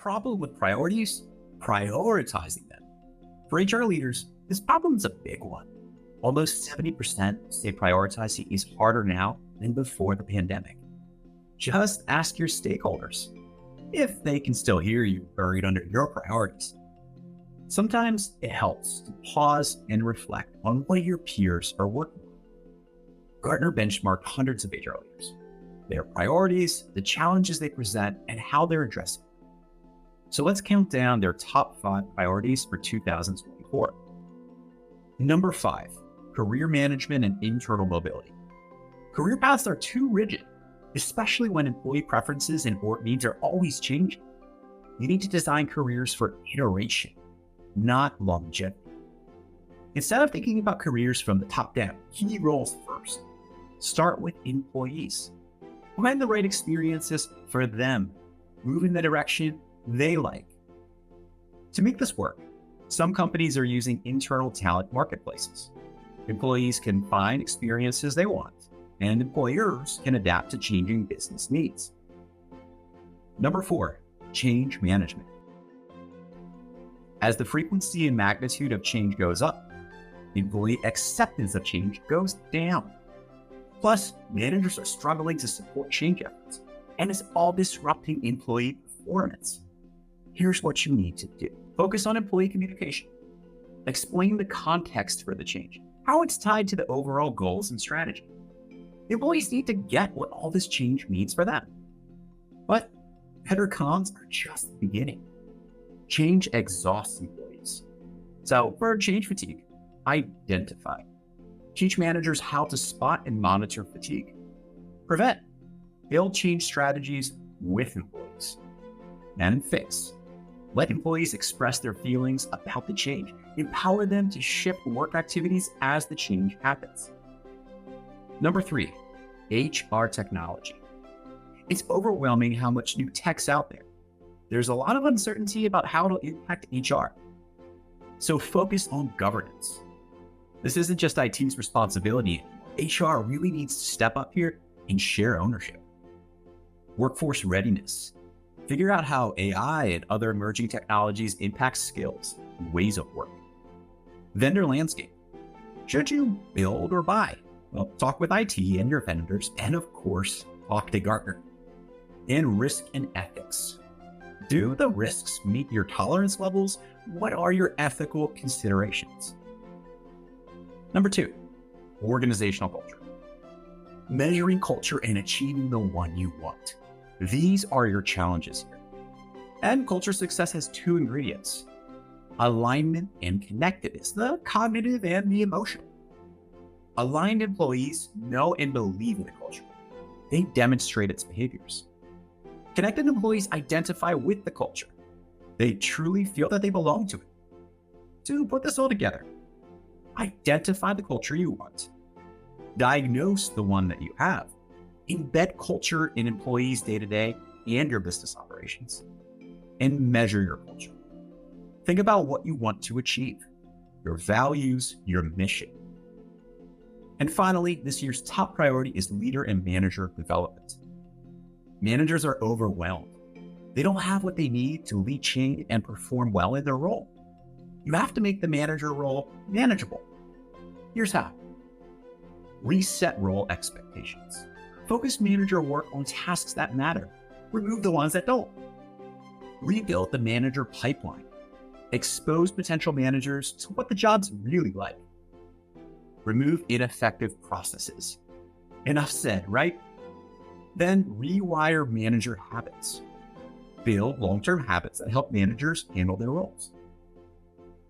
problem with priorities? Prioritizing them. For HR leaders, this problem is a big one. Almost 70% say prioritizing is harder now than before the pandemic. Just ask your stakeholders if they can still hear you buried under your priorities. Sometimes it helps to pause and reflect on what your peers are working on. Gartner benchmarked hundreds of HR leaders, their priorities, the challenges they present, and how they're addressing them. So let's count down their top 5 priorities for 2024. Number 5, career management and internal mobility. Career paths are too rigid, especially when employee preferences and work needs are always changing. You need to design careers for iteration, not longevity. Instead of thinking about careers from the top down, key roles first. Start with employees. Find the right experiences for them. Move in the direction they like. To make this work, some companies are using internal talent marketplaces. Employees can find experiences they want, and employers can adapt to changing business needs. Number 4, change management. As the frequency and magnitude of change goes up, employee acceptance of change goes down. Plus, managers are struggling to support change efforts, and it's all disrupting employee performance. Here's what you need to do. Focus on employee communication. Explain the context for the change, how it's tied to the overall goals and strategy. Employees need to get what all this change means for them. But better cons are just the beginning. Change exhausts employees. So for change fatigue, identify. Teach managers how to spot and monitor fatigue. Prevent. Build change strategies with employees. And fix. Let employees express their feelings about the change. Empower them to shift work activities as the change happens. Number 3, HR technology. It's overwhelming how much new tech's out there. There's a lot of uncertainty about how it'll impact HR. So focus on governance. This isn't just IT's responsibility. HR really needs to step up here and share ownership. Workforce readiness. Figure out how AI and other emerging technologies impact skills and ways of work. Vendor landscape. Should you build or buy? Well, talk with IT and your vendors, and of course, talk to Gartner. And risk and ethics. Do the risks meet your tolerance levels? What are your ethical considerations? Number 2, organizational culture. Measuring culture and achieving the one you want. These are your challenges here. And culture success has 2 ingredients: alignment and connectedness, the cognitive and the emotional. Aligned employees know and believe in the culture. They demonstrate its behaviors. Connected employees identify with the culture. They truly feel that they belong to it. To put this all together, identify the culture you want. Diagnose the one that you have. Embed culture in employees' day-to-day and your business operations. And measure your culture. Think about what you want to achieve, your values, your mission. And finally, this year's top priority is leader and manager development. Managers are overwhelmed. They don't have what they need to lead change and perform well in their role. You have to make the manager role manageable. Here's how. Reset role expectations. Focus manager work on tasks that matter. Remove the ones that don't. Rebuild the manager pipeline. Expose potential managers to what the job's really like. Remove ineffective processes. Enough said, right? Then rewire manager habits. Build long-term habits that help managers handle their roles.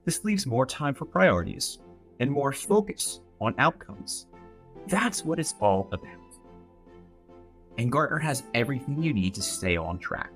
This leaves more time for priorities and more focus on outcomes. That's what it's all about. And Gartner has everything you need to stay on track.